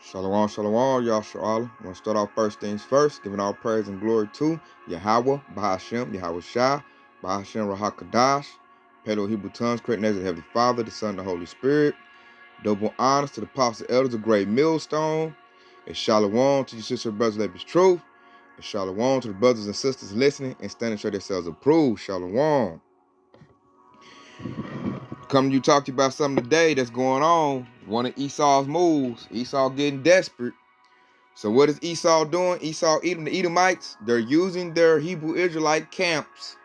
Shalom, shalom, Yahshua. I want to start off first things first, giving all praise and glory to Yahweh, Bahashem, Yahweh Shah, Bahashem Rahakadash, Pedro Hebrew tongues, creating as the Heavenly Father, the Son, and the Holy Spirit. Double honors to the apostles and elders of Great Millstone. And shalom to your sister and brothers of His truth. And shalom to the brothers and sisters listening and standing sure themselves approved. Shalom. Coming to you talk to you about something today that's going on. One of Esau's moves. Esau getting desperate. So what is Esau doing? Esau, Edom, the Edomites, they're using their Hebrew Israelite camps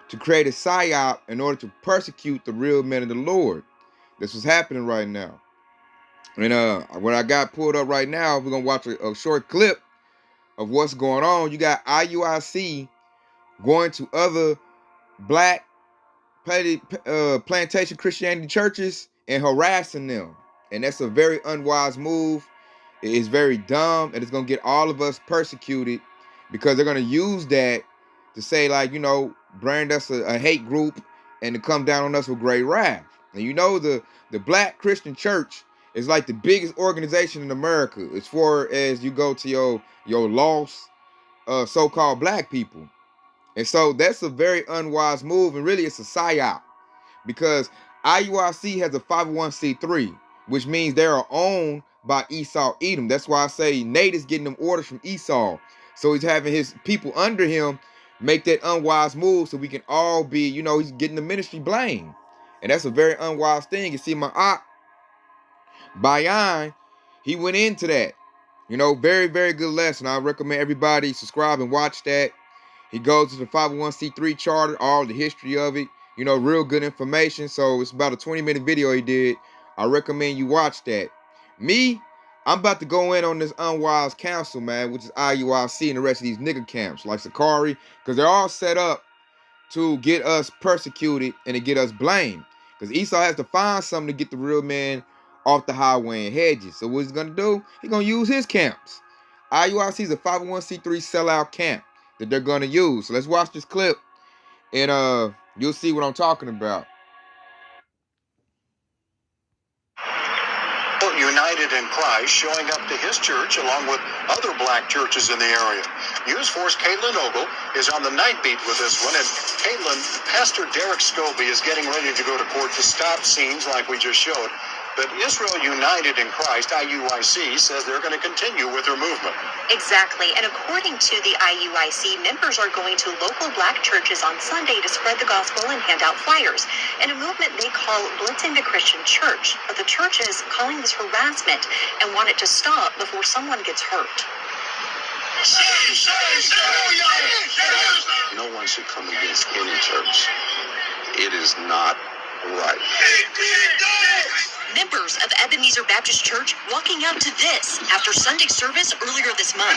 to create a psyop in order to persecute the real men of the Lord. This is happening right now. And what I got pulled up right now, we're going to watch a short clip of what's going on. You got IUIC going to other black plantation Christianity churches and harassing them. And that's a very unwise move. It is very dumb, and it's going to get all of us persecuted because they're going to use that to say, like, you know, brand us a hate group and to come down on us with great wrath. And you know, the black Christian church is like the biggest organization in America as far as you go to your lost so-called black people. And so that's a very unwise move, and really it's a psyop because IUIC has a 501c3, which means they are owned by Esau Edom. That's why I say Nate is getting them orders from Esau. So he's having his people under him make that unwise move so we can all be, you know, he's getting the ministry blamed. And that's a very unwise thing. You see, my aunt, Bayan, he went into that. You know, very, very good lesson. I recommend everybody subscribe and watch that. He goes to the 501c3 charter, all the history of it. You know, real good information. So it's about a 20-minute video he did. I recommend you watch that. Me, I'm about to go in on this unwise council, man, which is IUIC and the rest of these nigga camps like Sakari, because they're all set up to get us persecuted and to get us blamed. Because Esau has to find something to get the real men off the highway and hedges. So what he's going to do, he's going to use his camps. IUIC is a 501c3 sellout camp that they're going to use. So let's watch this clip and you'll see what I'm talking about. United in Christ showing up to his church along with other black churches in the area. News Force Caitlin Ogle is on the night beat with this one, and Caitlin, Pastor Derek Scobie is getting ready to go to court to stop scenes like we just showed. But Israel United in Christ, IUIC, says they're going to continue with their movement. Exactly. And according to the IUIC, members are going to local black churches on Sunday to spread the gospel and hand out flyers in a movement they call Blitzing the Christian Church. But the church is calling this harassment and want it to stop before someone gets hurt. No one should come against any church. It is not right. Members of Ebenezer Baptist Church walking out to this after Sunday service earlier this month.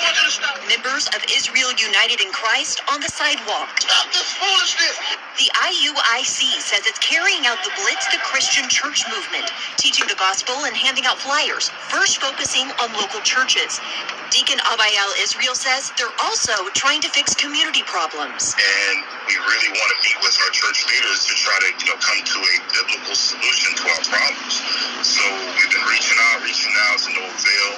Members of Israel United in Christ on the sidewalk. Stop this foolishness! The IUIC says it's carrying out the Blitz the Christian Church movement, teaching the gospel and handing out flyers, first focusing on local churches. Deacon Abayal Israel says they're also trying to fix community problems. And we really want to meet with our church leaders to try to, come to a biblical solution to our problems. So we've been reaching out to no avail.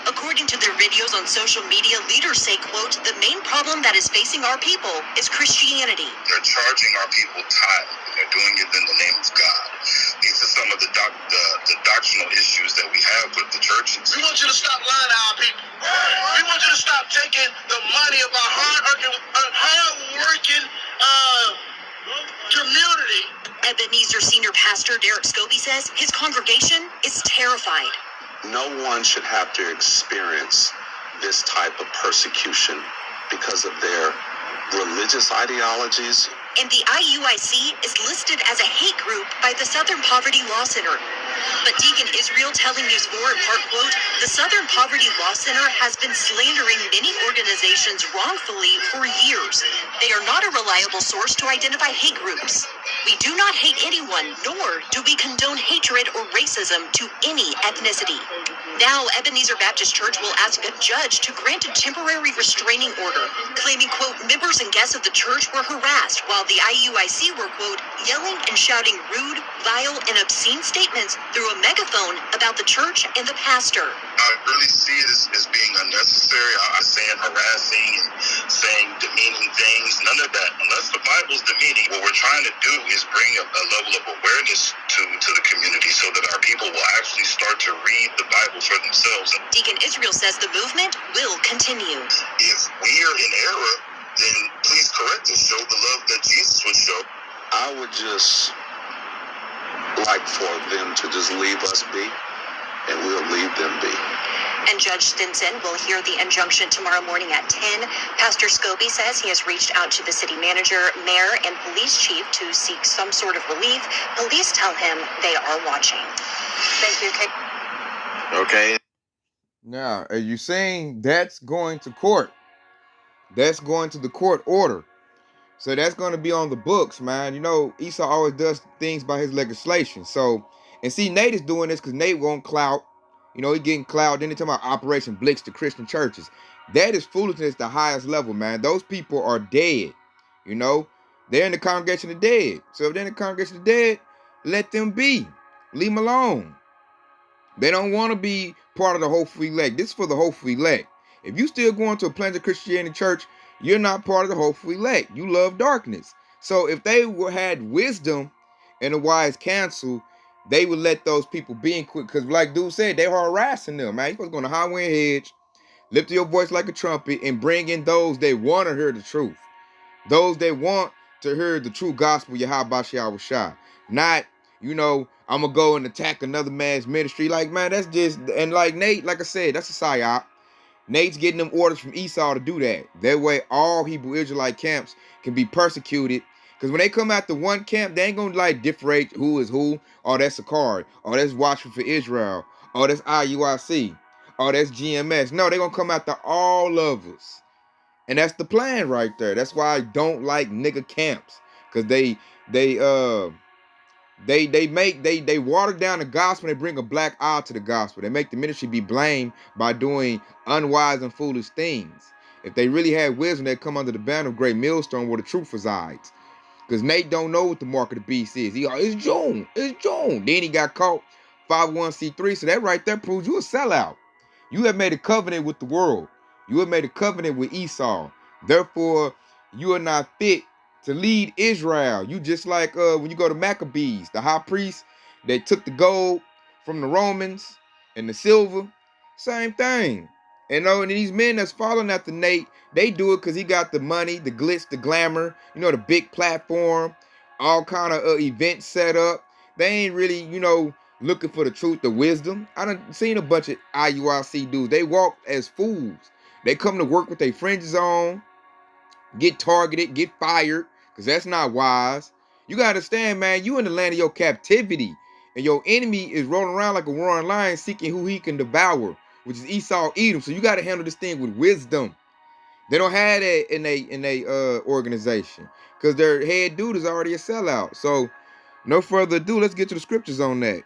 According to their videos on social media, leaders say, quote, the main problem that is facing our people is Christianity. They're charging our people tithe. They're doing it in the name of God. These are some of the doctrinal issues that we have with the churches. We want you to stop lying to our people. We want you to stop taking the money of our hard-working community. Ebenezer Senior Pastor Derek Scobie says his congregation is terrified. No one should have to experience this type of persecution because of their religious ideologies. And the IUIC is listed as a hate group by the Southern Poverty Law Center. But Deacon Israel telling News 4 in part, quote, the Southern Poverty Law Center has been slandering many organizations wrongfully for years. They are not a reliable source to identify hate groups. We do not hate anyone, nor do we condone hatred or racism to any ethnicity. Now, Ebenezer Baptist Church will ask a judge to grant a temporary restraining order, claiming, quote, members and guests of the church were harassed while the IUIC were, quote, yelling and shouting rude, vile, and obscene statements through a megaphone about the church and the pastor. I really see it as being unnecessary. I'm saying harassing and saying demeaning things. None of that. Unless the Bible's demeaning, what we're trying to do is bring a level of awareness to the community so that our people will actually start to read the Bible for themselves. Deacon Israel says the movement will continue. If we are in error, then please correct us. Show the love that Jesus would show. I would just like for them to just leave us be, and we'll leave them be. And Judge Stinson will hear the injunction tomorrow morning at 10. Pastor Scobie says he has reached out to the city manager, mayor, and police chief to seek some sort of relief. Police tell him they are watching. Thank you, Kate. Okay. Now, are you saying that's going to court? That's going to the court order. So that's going to be on the books, man. You know, Esau always does things by his legislation. So, and see, Nate is doing this because Nate won't clout. You know, he getting clout. Then they talking about Operation Blitz to Christian churches. That is foolishness at the highest level, man. Those people are dead. You know, they're in the congregation of dead. So if they're in the congregation of dead, let them be. Leave them alone. They don't want to be part of the hopeful elect. This is for the hopeful elect. If you still going to a Planted Christianity church, you're not part of the hopeful elect. You love darkness. So if they had wisdom and a wise counsel, they would let those people be in quick. Because like dude said, they are harassing them, man. You're supposed to go on the highway and hedge, lift your voice like a trumpet, and bring in those that want to hear the truth. Those that want to hear the true gospel, Yahweh Shai. Not, you know, I'm going to go and attack another man's ministry. Like, man, that's just, and like Nate, like I said, that's a psyop. Nate's getting them orders from Esau to do that. That way, all Hebrew Israelite camps can be persecuted. Because when they come out to one camp, they ain't going to like differentiate who is who. Oh, that's Sakari. Oh, that's Watching for Israel. Oh, that's IUIC. Oh, that's GMS. No, they're going to come out to all of us. And that's the plan right there. That's why I don't like nigga camps. Because they water down the gospel. They bring a black eye to the gospel. They make the ministry be blamed by doing unwise and foolish things. If they really had wisdom, they'd come under the banner of great millstone where the truth resides. Because Nate don't know what the mark of the beast is. It's June. It's June. Then he got caught 501c3. So that right there proves you a sellout. You have made a covenant with the world. You have made a covenant with Esau. Therefore, you are not fit to lead Israel. You just like when you go to Maccabees, the high priest that took the gold from the Romans and the silver, same thing. And these men that's following after Nate, they do it because he got the money, the glitz, the glamour, you know, the big platform, all kind of events set up. They ain't really, you know, looking for the truth, the wisdom. I done seen a bunch of IUIC dudes. They walk as fools. They come to work with their fringes on, get targeted, get fired, because that's not wise. You got to understand, man, you in the land of your captivity, and your enemy is rolling around like a roaring lion seeking who he can devour, which is Esau, Edom. So you got to handle this thing with wisdom. They don't have that in a organization because their head dude is already a sellout. So no further ado, let's get to the scriptures on that.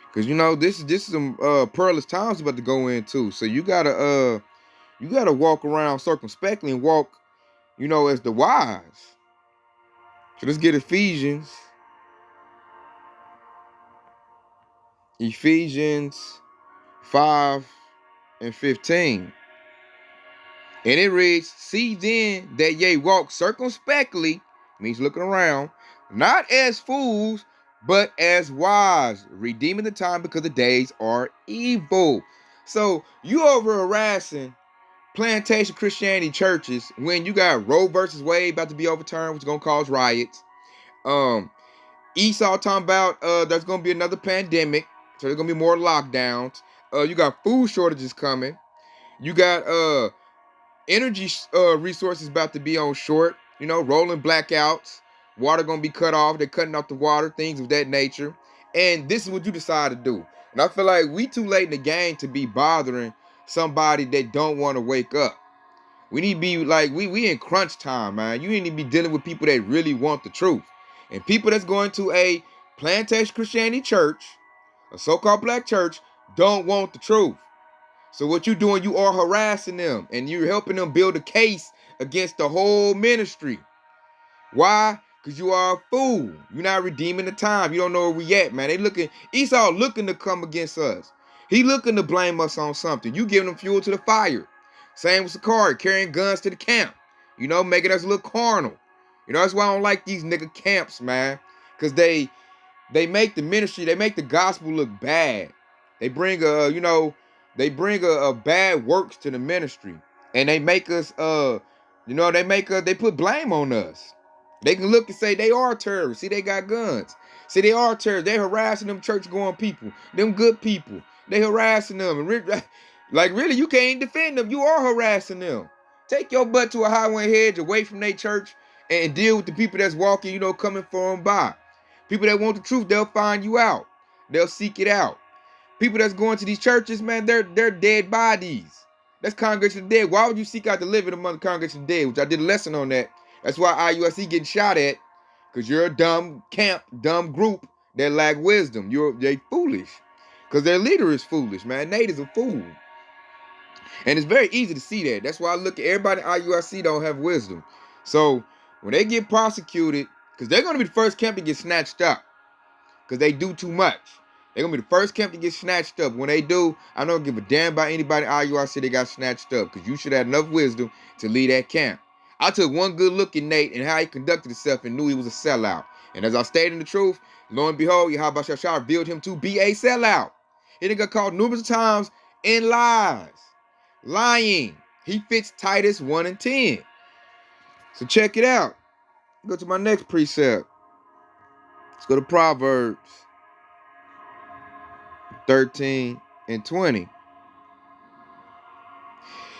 Because you know this is some perilous times about to go into. So you gotta walk around circumspectly and walk, you know, as the wise. So let's get Ephesians 5:15. And it reads, see then that ye walk circumspectly, means looking around, not as fools, but as wise, redeeming the time because the days are evil. So you over harassing plantation Christianity churches when you got Roe versus Wade about to be overturned, which is going to cause riots. Esau talking about there's going to be another pandemic, so there's going to be more lockdowns. You got food shortages coming. You got energy resources about to be on short, you know, rolling blackouts, water gonna be cut off, they're cutting off the water, things of that nature. And this is what you decide to do. And I feel like we too late in the game to be bothering somebody that don't want to wake up. We need to be like, we in crunch time, man. You need to be dealing with people that really want the truth. And people that's going to a plantation Christianity church, a so-called black church, don't want the truth. So what you doing, you are harassing them and you're helping them build a case against the whole ministry. Why? Because you are a fool. You're not redeeming the time. You don't know where we at, man. Esau looking to come against us. He looking to blame us on something. You giving them fuel to the fire. Same with Sakari, carrying guns to the camp. You know, making us look carnal. You know, that's why I don't like these nigga camps, man. Because they make the ministry, they make the gospel look bad. They bring a bad works to the ministry. And they make us they put blame on us. They can look and say they are terrorists. See, they got guns. See, they are terrorists. They harassing them church-going people, them good people. They harassing them. And like, really, you can't defend them. You are harassing them. Take your butt to a highway hedge away from their church and deal with the people that's walking, coming for them by. People that want the truth, they'll find you out. They'll seek it out. People that's going to these churches, man, they're dead bodies. That's congregation of the dead. Why would you seek out the living among the congregation of the dead? Which I did a lesson on that. That's why IUIC getting shot at, because you're a dumb camp, dumb group that lack wisdom. They foolish, because their leader is foolish, man. Nate is a fool. And it's very easy to see that. That's why I look at everybody in IUIC don't have wisdom. So when they get prosecuted, because they're going to be the first camp to get snatched up, because they do too much. They're going to be the first camp to get snatched up. When they do, I don't give a damn about anybody in IUIC that got snatched up, because you should have enough wisdom to lead that camp. I took one good look at Nate and how he conducted himself and knew he was a sellout. And as I stated in the truth, lo and behold, Yahweh Shah revealed him to be a sellout. He done got caught numerous times in lies. Lying. He fits Titus 1 and 10. So check it out. Go to my next precept. Let's go to Proverbs 13 and 20.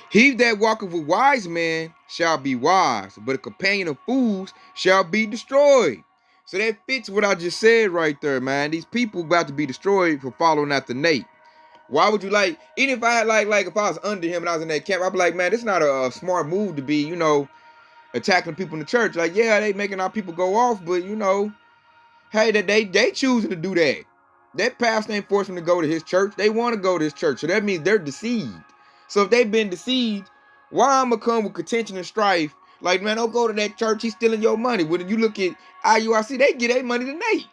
He that walketh with wise men shall be wise, but a companion of fools shall be destroyed. So that fits what I just said right there, man. These people about to be destroyed for following after Nate. Why would you even if I had if I was under him and I was in that camp, I'd be like, man, this is not a smart move to be, attacking people in the church. Like, yeah, they making our people go off, but hey, that they choosing to do that. That pastor ain't forcing them to go to his church. They want to go to his church. So that means they're deceived. So if they've been deceived, why I'ma come with contention and strife? Like, man, don't go to that church. He's stealing your money. When you look at IUIC, they get their money to Nate.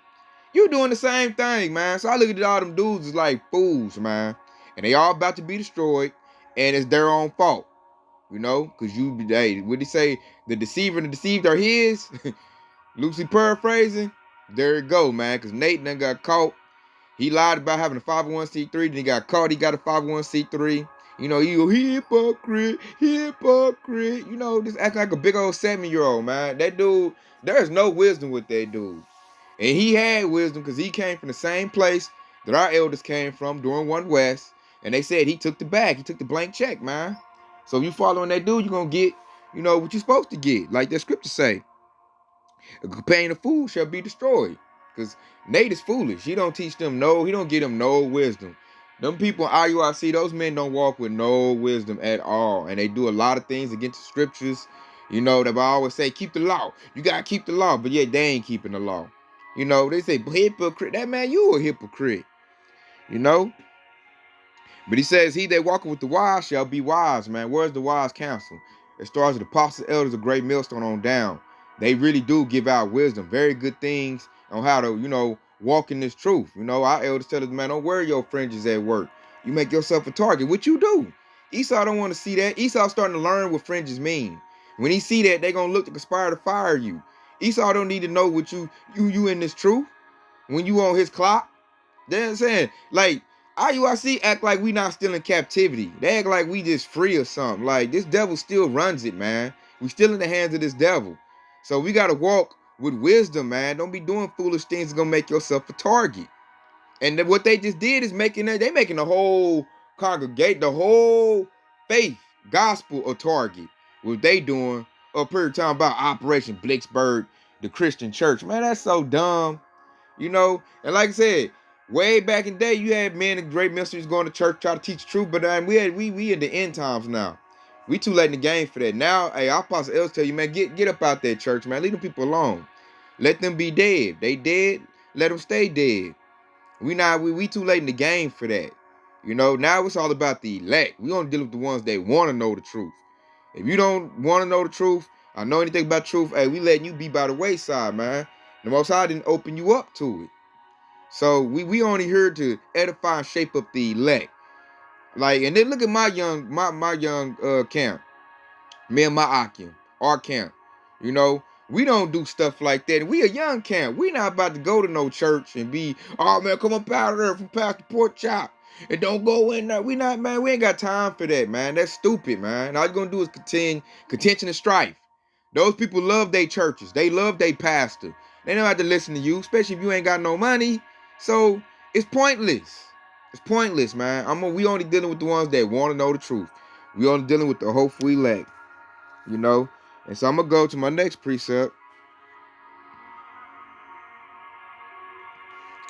You doing the same thing, man. So I look at all them dudes as like fools, man. And they all about to be destroyed. And it's their own fault. Because what they say? The deceiver and the deceived are his. Loosely paraphrasing. There it go, man. Because Nate done got caught. He lied about having a 501c3. Then he got caught. He got a 501c3. He hypocrite. Just acting like a big old 7-year-old, man. That dude, there's no wisdom with that dude. And he had wisdom because he came from the same place that our elders came from during One West. And they said he took the bag. He took the blank check, man. So if you following that dude, you're going to get, what you're supposed to get. Like the scripture say. A companion of fools shall be destroyed. Because Nate is foolish. He don't teach them he don't give them no wisdom. Them people in IUIC, those men don't walk with no wisdom at all. And they do a lot of things against the scriptures. That I always say, keep the law. You got to keep the law. But yet they ain't keeping the law. They say, hypocrite. That man, you a hypocrite. But he says, he that walketh with the wise shall be wise, man. Where's the wise counsel? As far as the apostles, elders, a great millstone on down. They really do give out wisdom. Very good things on how to, walk in this truth. Our elders tell us, man, don't wear your fringes at work. You make yourself a target, which you do. Esau don't want to see that. Esau's starting to learn what fringes mean. When he see that, they're going to look to conspire to fire you. Esau don't need to know what you in this truth. When you on his clock. You know what I'm saying? Like, IUIC act like we not still in captivity. They act like we just free or something. Like, this devil still runs it, man. We still in the hands of this devil. So we got to walk with wisdom, man. Don't be doing foolish things that's going to make yourself a target. And what they just did is making the whole congregate, the whole faith, gospel a target. What they doing up here talking about Operation Blitzburg, the Christian church. Man, that's so dumb. And like I said, way back in the day, you had men and great ministers going to church, try to teach the truth. But we in the end times now. We too late in the game for that. Now, hey, our Apostle Ellis tell you, man, get up out that church, man. Leave them people alone. Let them be dead. They dead. Let them stay dead. We too late in the game for that. You know, now it's all about the elect. We only deal with the ones that want to know the truth. If you don't want to know the truth, I know anything about truth, hey, we letting you be by the wayside, man. The Most High didn't open you up to it. So we only here to edify and shape up the elect. Like, and then look at my young camp. Me and my Akim, our camp. You know, we don't do stuff like that. We a young camp. We not about to go to no church and be, oh man, come up out of there from Pastor Pork Chop. And don't go in there. We not, man, we ain't got time for that, man. That's stupid, man. All you're gonna do is contention and strife. Those people love their churches. They love their pastor. They don't have to listen to you, especially if you ain't got no money. So it's pointless. It's pointless, man. We only dealing with the ones that want to know the truth. We only dealing with the hopeful elect. You know, and so I'm gonna go to my next precept.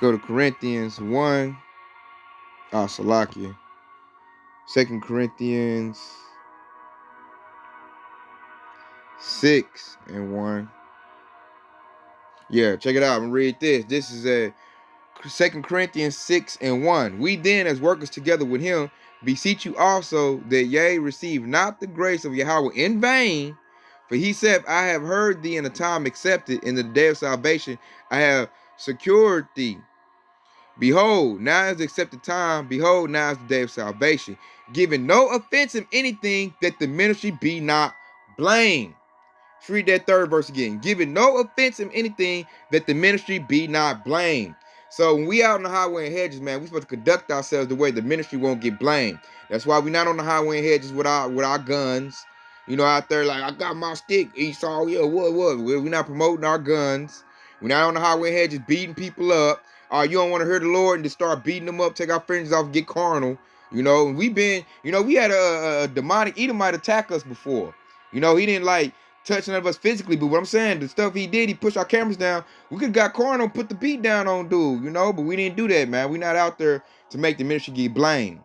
Go to Corinthians 1. Salakia. 2 Corinthians 6 and 1. Yeah, check it out. I'm gonna read this. This is a 2 Corinthians 6 and 1. We then, as workers together with him, beseech you also that ye receive not the grace of Yahweh in vain. For he said, I have heard thee in a time accepted, in the day of salvation I have secured thee. Behold, now is the accepted time. Behold, now is the day of salvation. Giving no offense in anything, that the ministry be not blamed. Let's read that third verse again. Giving no offense in anything, that the ministry be not blamed. So when we out on the highway and hedges, man, we supposed to conduct ourselves the way the ministry won't get blamed. That's why we not on the highway and hedges with our guns. You know, out there like, I got my stick, Esau, yeah, what? We're not promoting our guns. We're not on the highway and hedges beating people up. You don't want to hear the Lord and just start beating them up, take our friends off, get carnal. You know, we had a demonic Edomite attack us before. You know, he didn't like touch none of us physically, but what I'm saying, the stuff he did, he pushed our cameras down. We could have got carnal, put the beat down on dude, you know, but we didn't do that, man. We're not out there to make the ministry get blamed.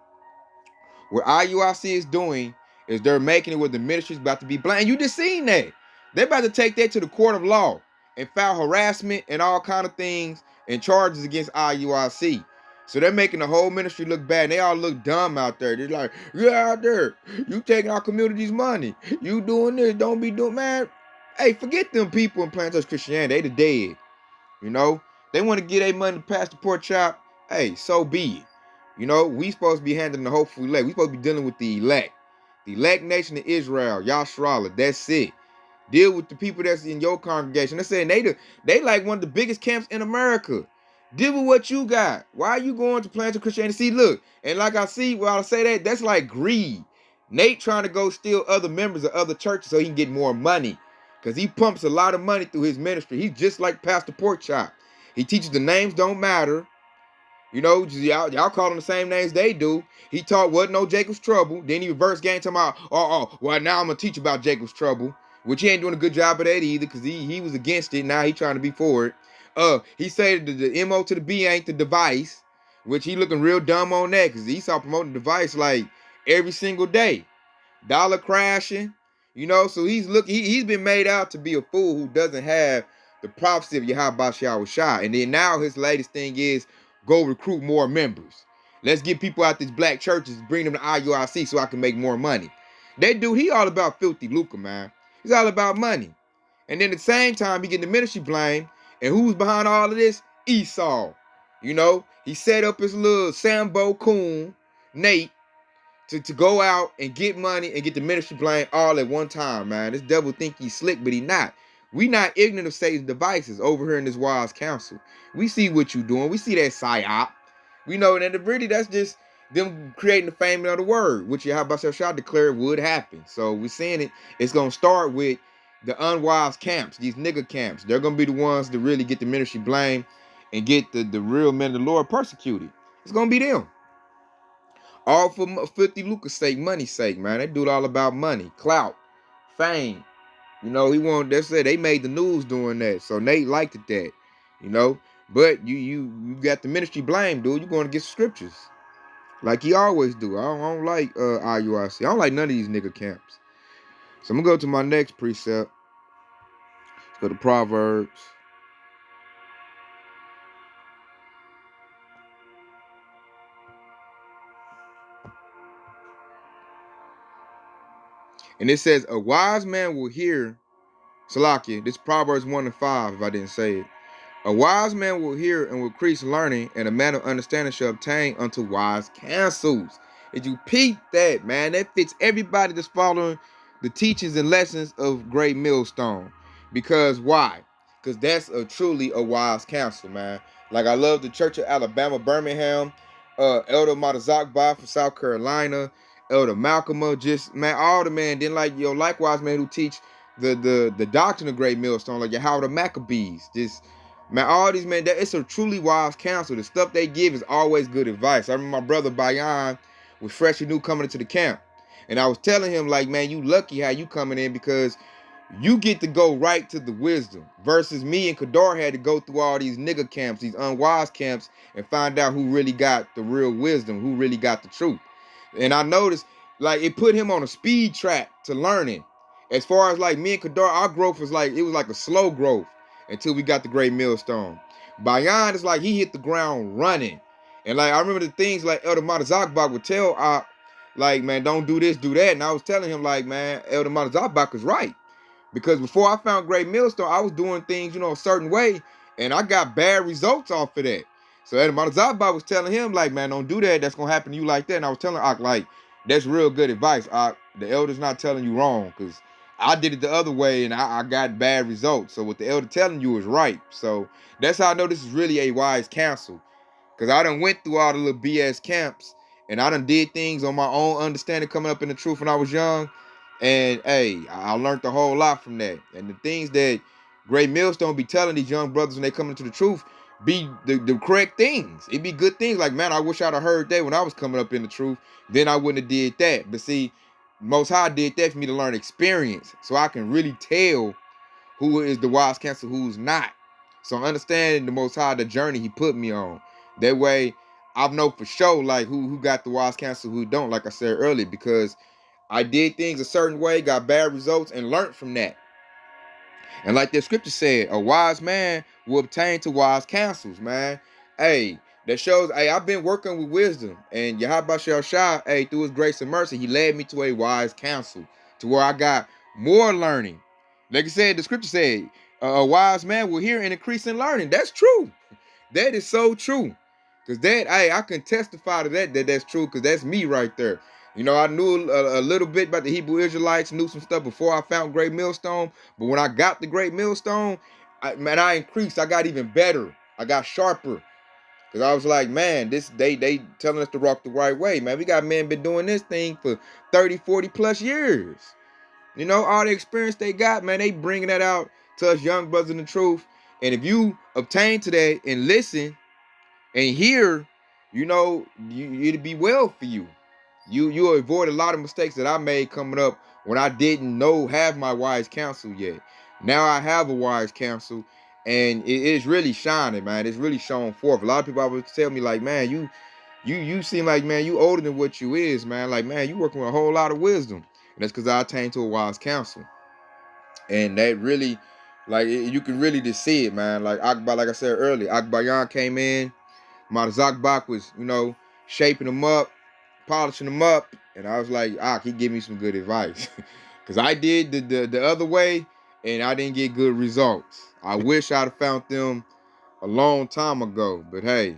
What IUIC is doing is they're making it where the ministry is about to be blamed. You just seen that. They're about to take that to the court of law and file harassment and all kind of things and charges against IUIC. So they're making the whole ministry look bad. And they all look dumb out there. They're like, yeah, out there, you taking our community's money. You doing this, don't be doing, man. Hey, forget them people in Plantation Christianity. They the dead. You know, they want to get their money to Pastor Pork Chop. Hey, so be it. You know, we supposed to be handling the hopeful elect. We supposed to be dealing with the elect. The elect nation of Israel, Yashrala, that's it. Deal with the people that's in your congregation. They're saying they like one of the biggest camps in America. Deal with what you got. Why are you going to Plantation Christianity? See, look, and like I see, while I say that, that's like greed. Nate trying to go steal other members of other churches so he can get more money. Because he pumps a lot of money through his ministry. He's just like Pastor Pork Chop. He teaches the names don't matter. You know, y'all call them the same names they do. He taught wasn't no Jacob's trouble. Then he reverse game talking about, well, now I'm going to teach about Jacob's trouble. Which he ain't doing a good job of that either, because he was against it. Now he trying to be for it. He said the MO to the B ain't the device, which he looking real dumb on that, because Esau promoting the device like every single day. Dollar crashing, you know, so he's been made out to be a fool who doesn't have the prophecy of Yahweh Shah. And then now his latest thing is go recruit more members. Let's get people out these black churches, bring them to IUIC so I can make more money. That dude, he all about filthy lucre, man. He's all about money. And then at the same time, he getting the ministry blame. And who's behind all of this? Esau. You know, he set up his little Sambo coon, Nate, to go out and get money and get the ministry blame all at one time, man. This devil think he's slick, but he not. We not ignorant of Satan's devices over here in this wise council. We see what you doing. We see that psyop. We know that really that's just them creating the fame of the word, which Yahweh Shah declared would happen. So we're seeing it. It's going to start with the unwise camps, these nigga camps. They're going to be the ones to really get the ministry blame and get the real men of the Lord persecuted. It's going to be them. All for 50 lucre's sake, money's sake, man. They do it all about money, clout, fame. You know, they made the news doing that. So Nate liked it that, you know. But you got the ministry blame, dude. You're going to get scriptures. Like he always do. I don't like IUIC. I don't like none of these nigga camps. So I'm gonna go to my next precept. Let's go to Proverbs. And it says, a wise man will hear, Salakia, this Proverbs 1-5, if I didn't say it. A wise man will hear and will increase learning, and a man of understanding shall obtain unto wise counsels. Did you peep that, man? That fits everybody that's following the teachings and lessons of Great Millstone. Because why? Because that's truly a wise counsel, man. Like I love the Church of Alabama, Birmingham, Elder Matazakba from South Carolina, Elder Malcolm, just man, all the man. Then like likewise, man, who teach the doctrine of Great Millstone, like your Howard the Maccabees, just. Man, all these men, it's a truly wise counsel. The stuff they give is always good advice. I remember my brother Bayan was fresh and new coming into the camp. And I was telling him, like, man, you lucky how you coming in because you get to go right to the wisdom. Versus me and Kadar had to go through all these nigga camps, these unwise camps, and find out who really got the real wisdom, who really got the truth. And I noticed, like, it put him on a speed track to learning. As far as, like, me and Kadar, our growth was like, it was like a slow growth until we got the Great Millstone. Bayan is like he hit the ground running. And like I remember the things like Elder Matazakbach would tell like, man, don't do this, do that. And I was telling him, like, man, Elder Matazakbach is right. Because before I found Great Millstone, I was doing things, a certain way, and I got bad results off of that. So Elder Matazakbach was telling him, like, man, don't do that. That's gonna happen to you like that. And I was telling Ak, like, that's real good advice. The elder's not telling you wrong, because I did it the other way and I got bad results. So what the elder telling you is right. So that's how I know this is really a wise counsel. Because I done went through all the little BS camps and I done did things on my own understanding coming up in the truth when I was young. And hey, I learned a whole lot from that. And the things that Great Millstone be telling these young brothers when they come into the truth be the correct things. It be good things. Like, man, I wish I'd have heard that when I was coming up in the truth. Then I wouldn't have did that. But see, Most High did that for me to learn experience, so I can really tell who is the wise counsel, who's not. So understanding the Most High, the journey He put me on. That way, I know for sure, like who got the wise counsel, who don't. Like I said earlier, because I did things a certain way, got bad results, and learned from that. And like the scripture said, a wise man will obtain to wise counsels, man. Hey, that shows, hey, I've been working with wisdom. And Yahweh Shai, hey, through his grace and mercy, he led me to a wise counsel, to where I got more learning. Like I said, the scripture said, a wise man will hear and increase in learning. That's true. That is so true. Because that, I can testify to that's true, because that's me right there. I knew a little bit about the Hebrew Israelites, knew some stuff before I found Great Millstone. But when I got the Great Millstone, I increased. I got even better. I got sharper. Because I was like, man, they telling us to rock the right way, man. We got men been doing this thing for 30, 40 plus years. All the experience they got, man, they bringing that out to us young brothers in the truth. And if you obtain to that and listen and hear, it'll be well for you. You'll avoid a lot of mistakes that I made coming up when I didn't have my wise counsel yet. Now I have a wise counsel, and it is really shining, man. It's really showing forth. A lot of people always tell me, like, man, you seem like, man, you older than what you is, man. Like, man, you working with a whole lot of wisdom. And that's because I attained to a wise counsel. And that really, like, you can really just see it, man. Like Akbar, like I said earlier, Akbayan came in. Matazakbach was, shaping them up, polishing them up. And I was like, he gave me some good advice. Because I did the other way, and I didn't get good results. I wish I'd have found them a long time ago. But hey,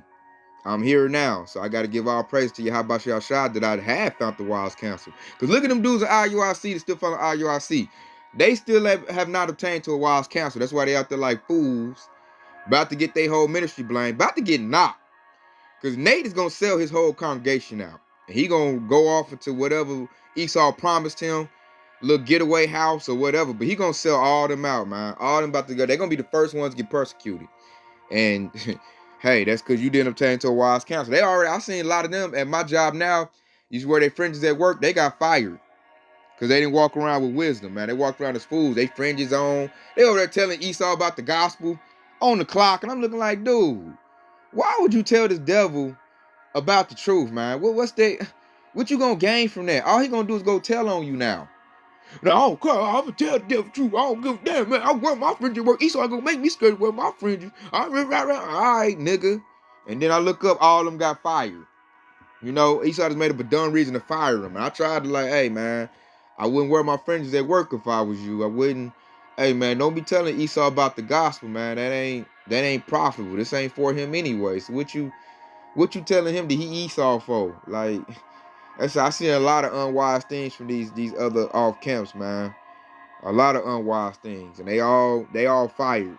I'm here now. So I got to give all praise to Yahweh Shai that I have found the wise counsel. Because look at them dudes at IUIC that still follow IUIC. They still have not obtained to a wise counsel. That's why they out there like fools, about to get their whole ministry blamed, about to get knocked. Because Nate is going to sell his whole congregation out. And he going to go off into whatever Esau promised him, little getaway house or whatever. But he going to sell all them out, man. All them about to go. They're going to be the first ones to get persecuted. And hey, that's because you didn't obtain to a wise counsel. I seen a lot of them at my job now. You wear their fringes at work. They got fired. Because they didn't walk around with wisdom, man. They walked around as fools. They fringes on. They over there telling Esau about the gospel on the clock. And I'm looking like, dude, why would you tell this devil about the truth, man? What you gonna gain from that? All he gonna do is go tell on you now. No, I don't care. I'm gonna tell the devil truth. I don't give a damn, man. I wear my fringes work. Esau gonna make me scared to wear my fringes. All right, nigga. And then I look up, all of them got fired. You know, Esau just made up a dumb reason to fire him. And I tried to like, hey, man, I wouldn't wear my fringes at work if I was you. I wouldn't. Hey, man, don't be telling Esau about the gospel, man. That ain't profitable. This ain't for him anyway. So what you telling him that he Esau for? Like, I seen a lot of unwise things from these other off camps, man. A lot of unwise things, and they all fired,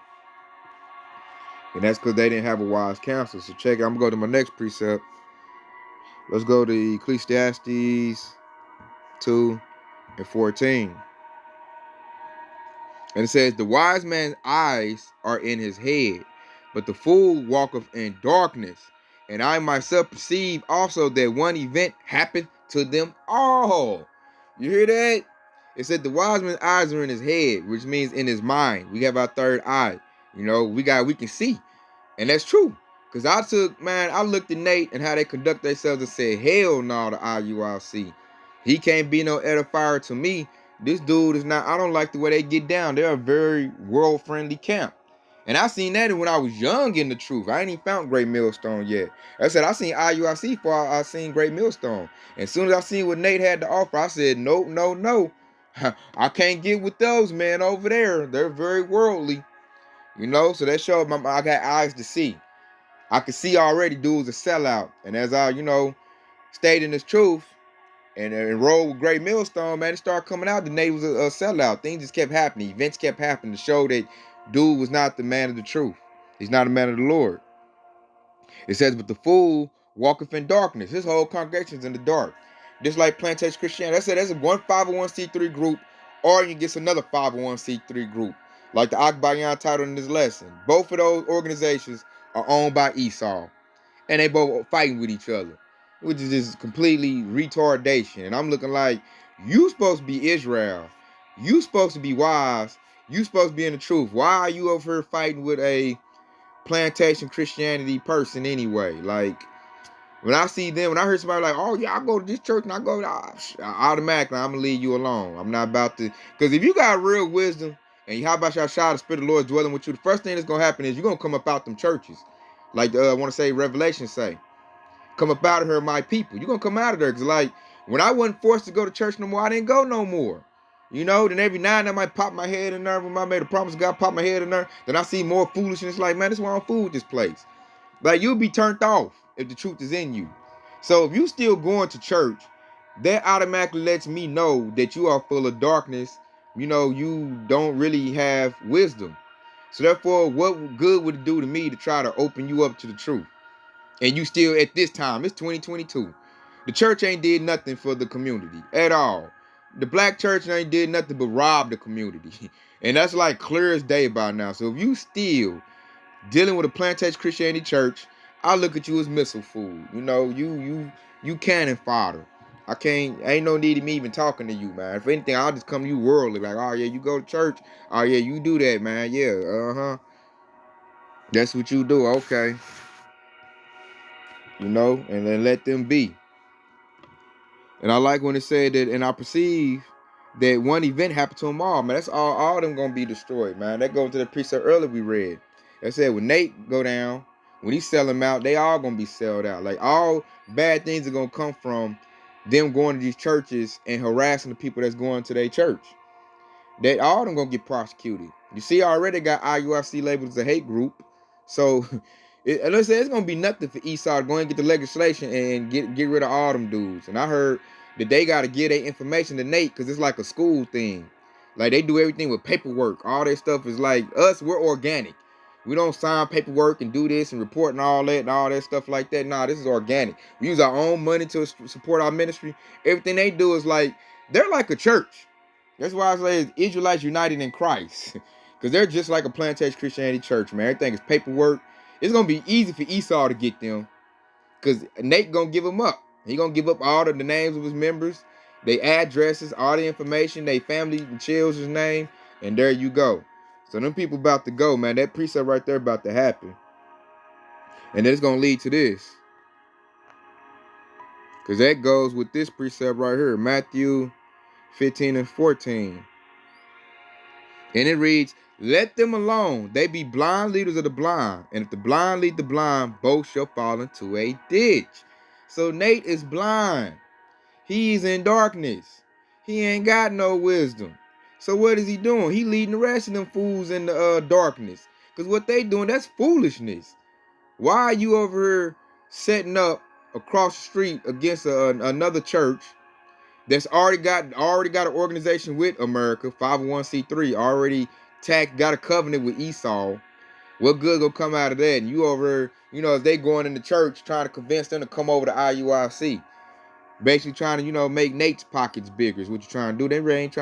and that's because they didn't have a wise counsel. So check it. I'm gonna go to my next precept. Let's go to Ecclesiastes 2:14, and it says, "The wise man's eyes are in his head, but the fool walketh in darkness. And I myself perceive also that one event happened to them all." You hear that? It said the wise man's eyes are in his head, which means in his mind. We have our third eye. You know, we can see. And that's true. Because I looked at Nate and how they conduct themselves and said, hell no, the IUIC. He can't be no edifier to me. This dude is not, I don't like the way they get down. They're a very world-friendly camp. And I seen that when I was young in the truth. I ain't even found Great Millstone yet. I said, I seen IUIC before I seen Great Millstone. And as soon as I seen what Nate had to offer, I said, no, no, no. I can't get with those, man, over there. They're very worldly. You know, so that showed I got eyes to see. I could see already dudes a sellout. And as I, stayed in this truth and enrolled with Great Millstone, man, it started coming out. The Nate was a sellout. Things just kept happening. Events kept happening to show that dude was not the man of the truth. He's not a man of the Lord. It says, but the fool walketh in darkness. His whole congregation's in the dark. Just like Plantation Christianity. I said that's a one 501c3 group, or you get another 501c3 group. Like the Akbayan title in this lesson. Both of those organizations are owned by Esau. And they both fighting with each other. Which is just completely retardation. And I'm looking like, you supposed to be Israel. You supposed to be wise. You supposed to be in the truth. Why are you over here fighting with a Plantation Christianity person anyway? Like, when I see them, when I hear somebody like, oh yeah, I go to this church and I go to, automatically, I'm going to leave you alone. I'm not about to, because if you got real wisdom, and how about y'all shout the Spirit of the Lord dwelling with you, the first thing that's going to happen is you're going to come up out them churches. Like, I want to say Revelation say, come up out of here, my people. You're going to come out of there, because like, when I wasn't forced to go to church no more, I didn't go no more. You know, then every now and then I might pop my head in there. When I made a promise to God, pop my head in there. Then I see more foolishness. Like, man, this is why I'm fool with this place. Like, you'll be turned off if the truth is in you. So if you still going to church, that automatically lets me know that you are full of darkness. You know, you don't really have wisdom. So therefore, what good would it do to me to try to open you up to the truth? And you still, at this time, it's 2022. The church ain't did nothing for the community at all. The black church ain't did nothing but rob the community. And that's like clear as day by now. So if you still dealing with a Plantation Christianity church, I look at you as missile food. You know, you cannon fodder. Ain't no need of me even talking to you, man. If anything, I'll just come to you worldly. Like, oh yeah, you go to church. Oh yeah, you do that, man. Yeah, that's what you do. Okay. You know, and then let them be. And I like when it said that, and I perceive that one event happened to them all, man. That's all of them gonna be destroyed, man. That goes to the precept earlier we read. That said, when Nate go down, when he sell them out, they all gonna be sold out. Like, all bad things are gonna come from them going to these churches and harassing the people that's going to their church. They all of them gonna get prosecuted. You see, I already got IUIC labeled as a hate group. So let's say it's gonna be nothing for Esau to go and get the legislation and get rid of all them dudes. And I heard that they gotta give their information to Nate because it's like a school thing. Like, they do everything with paperwork. All their stuff is like us. We're organic. We don't sign paperwork and do this and report and all that stuff like that. Nah, this is organic. We use our own money to support our ministry. Everything they do is like, they're like a church. That's why I say Israelites united in Christ. Because they're just like a Plantation Christianity church, man. Everything is paperwork. It's going to be easy for Esau to get them. Because Nate going to give them up. He going to give up all of the names of his members, their addresses, all the information, their family and children's name. And there you go. So them people about to go, man. That precept right there about to happen. And it's going to lead to this. Because that goes with this precept right here. Matthew 15 and 14. And it reads, let them alone. They be blind leaders of the blind. And if the blind lead the blind, both shall fall into a ditch. So Nate is blind. He's in darkness. He ain't got no wisdom. So what is he doing? He leading the rest of them fools in the darkness. Because what they doing, that's foolishness. Why are you over here setting up across the street against another church that's already got an organization with America, 501c3, already got a covenant with Esau? What good gonna come out of that? And you over here, if they going in the church trying to convince them to come over to IUIC, basically trying to, make Nate's pockets bigger is what you're trying to do. Nate ain't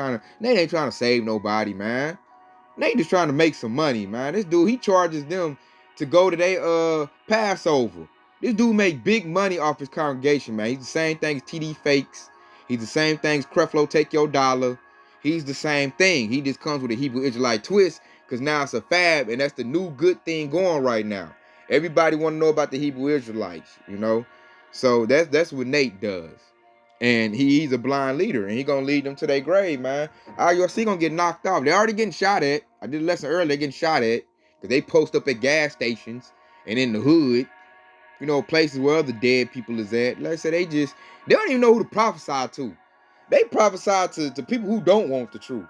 trying to save nobody, man. Nate just trying to make some money, man. This dude, he charges them to go to their Passover. This dude make big money off his congregation, man. He's the same thing as TD Fakes. He's the same thing as Creflo Take Your Dollar. He's the same thing. He just comes with a Hebrew Israelite twist because now it's a fad, and that's the new good thing going right now. Everybody want to know about the Hebrew Israelites, So that's what Nate does. And he's a blind leader, and he gonna lead them to their grave, man. IUIC gonna get knocked off. They already getting shot at. I did a lesson earlier. They getting shot at because they post up at gas stations and in the hood, places where other dead people is at. Like I said, they don't even know who to prophesy to. They prophesy to people who don't want the truth.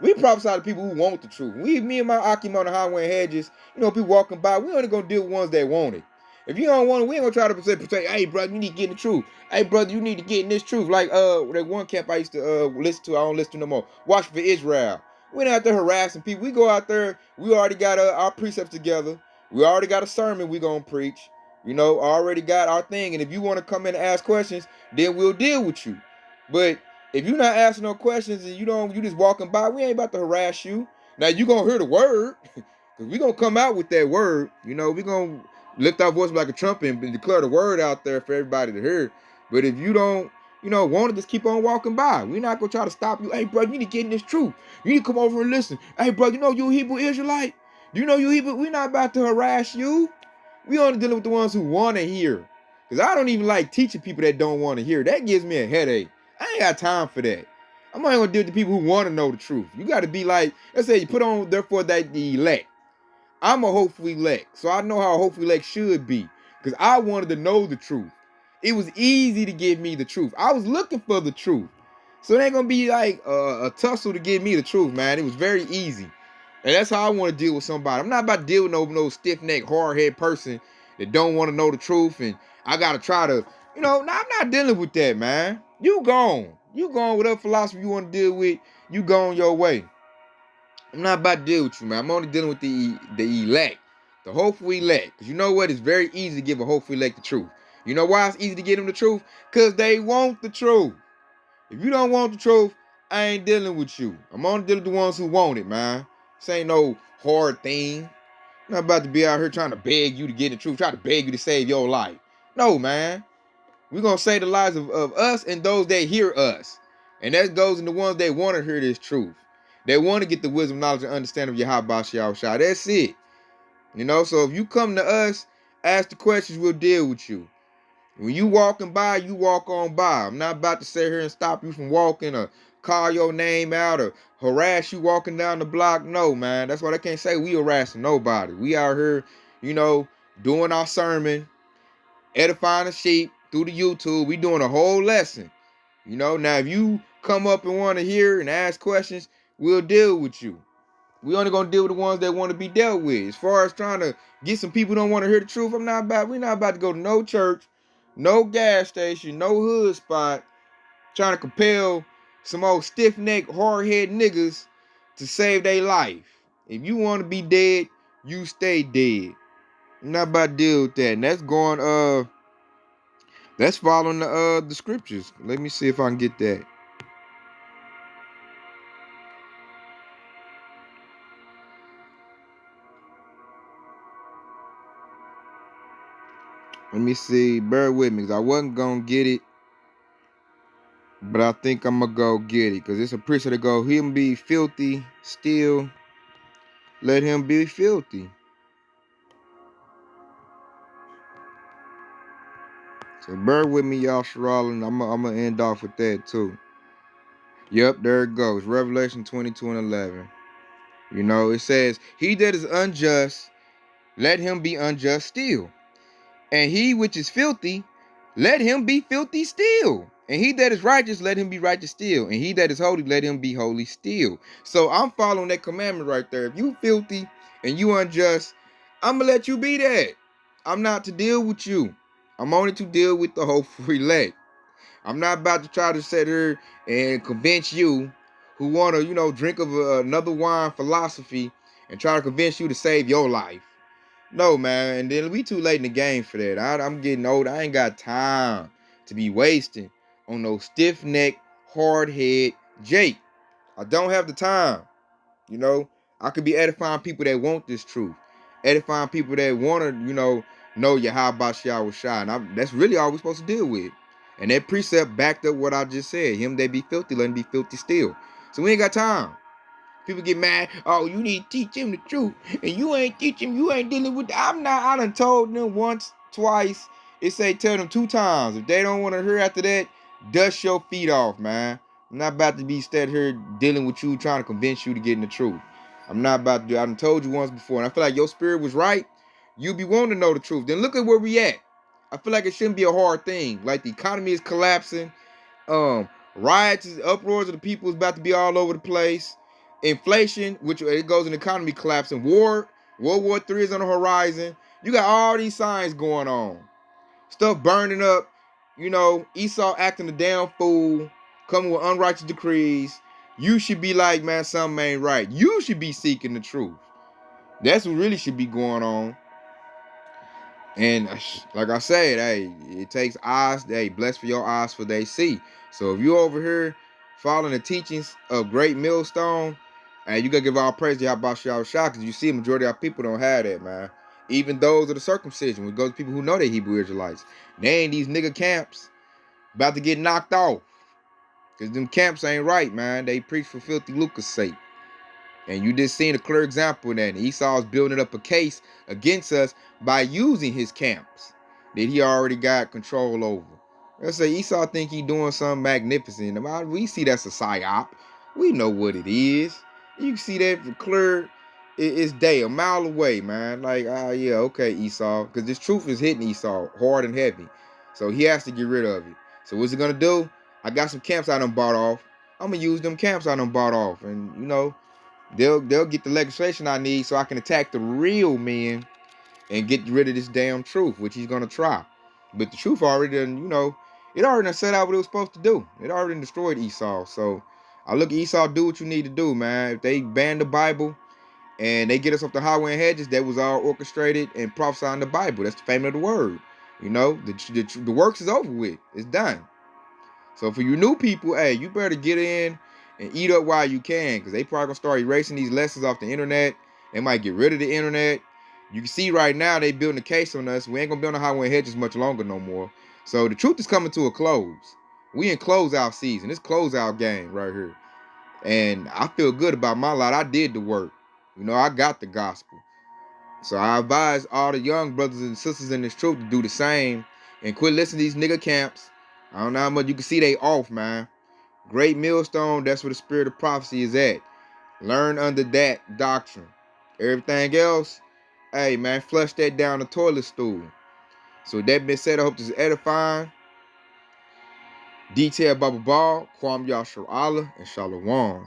We prophesy to people who want the truth. Me and my Akim on the highway and hedges, people walking by, we only gonna deal with ones that want it. If you don't want it, we ain't gonna try to say, hey, brother, you need to get in the truth. Hey, brother, you need to get in this truth. Like, that one camp I used to listen to, I don't listen to no more. Watch for Israel. We ain't out there harassing people. We go out there, we already got our precepts together. We already got a sermon we gonna preach. Already got our thing. And if you want to come in and ask questions, then we'll deal with you. But if you're not asking no questions and you just walking by, we ain't about to harass you. Now you gonna hear the word, because we gonna come out with that word. We gonna lift our voice like a trumpet and declare the word out there for everybody to hear. But if you don't, want to just keep on walking by. We're not gonna try to stop you. Hey, brother, you need to get in this truth. You need to come over and listen. Hey, brother, you a Hebrew Israelite? Do you know you Hebrew? We're not about to harass you. We only dealing with the ones who want to hear. Because I don't even like teaching people that don't want to hear. That gives me a headache. I ain't got time for that. I'm not gonna deal with the people who want to know the truth. You got to be like, let's say you put on, therefore, that the elect. I'm a hopeful elect, so I know how a hopeful elect should be, because I wanted to know the truth. It was easy to give me the truth. I was looking for the truth. So it ain't gonna be like a tussle to give me the truth, man. It was very easy. And that's how I want to deal with somebody. I'm not about to deal with no stiff-necked, hard-headed person that don't want to know the truth, and I gotta try to, I'm not dealing with that, man. You gone. You gone. Whatever philosophy you want to deal with, you gone your way. I'm not about to deal with you, man. I'm only dealing with the elect, the hopeful elect. Because you know what? It's very easy to give a hopeful elect the truth. You know why it's easy to give them the truth? Because they want the truth. If you don't want the truth, I ain't dealing with you. I'm only dealing with the ones who want it, man. This ain't no hard thing. I'm not about to be out here trying to beg you to get the truth, try to beg you to save your life. No, man. We're going to save the lives of us and those that hear us. And that goes in the ones that want to hear this truth. They want to get the wisdom, knowledge, and understanding of Yahweh Shah. That's it. So if you come to us, ask the questions, we'll deal with you. When you walking by, you walk on by. I'm not about to sit here and stop you from walking or call your name out or harass you walking down the block. No, man. That's why they can't say we harassing nobody. We out here, doing our sermon, edifying the sheep through the YouTube. We doing a whole lesson. Now if you come up and want to hear and ask questions, we'll deal with you. We only gonna deal with the ones that want to be dealt with. As far as trying to get some people who don't want to hear the truth, we're not about to go to no church, no gas station, no hood spot, trying to compel some old stiff-necked, hard-headed niggas to save their life. If you want to be dead, you stay dead. I'm not about to deal with that. And that's following the scriptures. Let me see if I can get that. Let me see. Bear with me, because I wasn't going to get it. But I think I'm going to go get it. Because it's a preacher to go, him be filthy, still let him be filthy. So bear with me, y'all, Sherrall, and I'm going to end off with that, too. Yep, there it goes. Revelation 22:11. You know, it says, he that is unjust, let him be unjust still. And he which is filthy, let him be filthy still. And he that is righteous, let him be righteous still. And he that is holy, let him be holy still. So I'm following that commandment right there. If you filthy and you unjust, I'm going to let you be that. I'm not to deal with you. I'm only to deal with the hopeful elect. I'm not about to try to sit here and convince you who want to, drink of another wine philosophy and try to convince you to save your life. No, man. And then we too late in the game for that. I'm getting old. I ain't got time to be wasting on no stiff-necked, hard-head Jake. I don't have the time. You know, I could be edifying people that want this truth. Edifying people that want to, know your how about Yahweh Shai. And that's really all we're supposed to deal with. And that precept backed up what I just said. Him they be filthy, let him be filthy still. So we ain't got time. People get mad. Oh, you need to teach him the truth. And you ain't teaching, you ain't dealing with I done told them once, twice. It say tell them 2 times. If they don't want to hear after that, dust your feet off, man. I'm not about to be stead here dealing with you, trying to convince you to get in the truth. I'm not about to do. I done told you once before, and I feel like your spirit was right. You be wanting to know the truth. Then look at where we at. I feel like it shouldn't be a hard thing. Like the economy is collapsing. Riots, uproars of the people is about to be all over the place. Inflation, which it goes in the economy collapsing. World War III is on the horizon. You got all these signs going on. Stuff burning up. Esau acting a damn fool, coming with unrighteous decrees. You should be like, man, something ain't right. You should be seeking the truth. That's what really should be going on. And like I said, hey, it takes eyes. Hey, blessed for your eyes for they see. So if you over here following the teachings of Great Millstone, and you gotta give all praise to Yahweh Shai, because you see a majority of our people don't have that, man. Even those of the circumcision, which goes to people who know they Hebrew Israelites. They ain't these nigga camps about to get knocked off. Because them camps ain't right, man. They preach for filthy lucre's sake. And you just seen a clear example of that. Esau's building up a case against us by using his camps that he already got control over. Let's say Esau think he doing something magnificent. We see that's a psyop. We know what it is. You can see that for clear. It's day, a mile away, man. Like, yeah, okay, Esau. Because this truth is hitting Esau hard and heavy. So he has to get rid of it. So what's he going to do? I got some camps I done bought off. I'm going to use them camps I done bought off. And, they'll get the legislation I need so I can attack the real men and get rid of this damn truth, which he's gonna try. But the truth already done, it already done set out what it was supposed to do. It already done destroyed Esau. So I look at Esau, do what you need to do, man. If they ban the Bible and they get us off the highway and hedges, that was all orchestrated and prophesied in the Bible. That's the fame of the word. The works is over with. It's done. So for you new people, hey, you better get in and eat up while you can, because they probably gonna start erasing these lessons off the internet. They might get rid of the internet. You can see right now they building a case on us. We ain't gonna be on the highway and hedges much longer no more. So the truth is coming to a close. We in closeout season. It's closeout game right here. And I feel good about my lot. I did the work. I got the gospel. So I advise all the young brothers and sisters in this truth to do the same and quit listening to these nigga camps. I don't know how much you can see they off, man. Great Millstone, that's where the spirit of prophecy is at. Learn under that doctrine. Everything else, hey, man, flush that down the toilet stool. So that being said, I hope this is edifying. Detailed Baba Ball, Kwam Yashar Allah, and Shalom.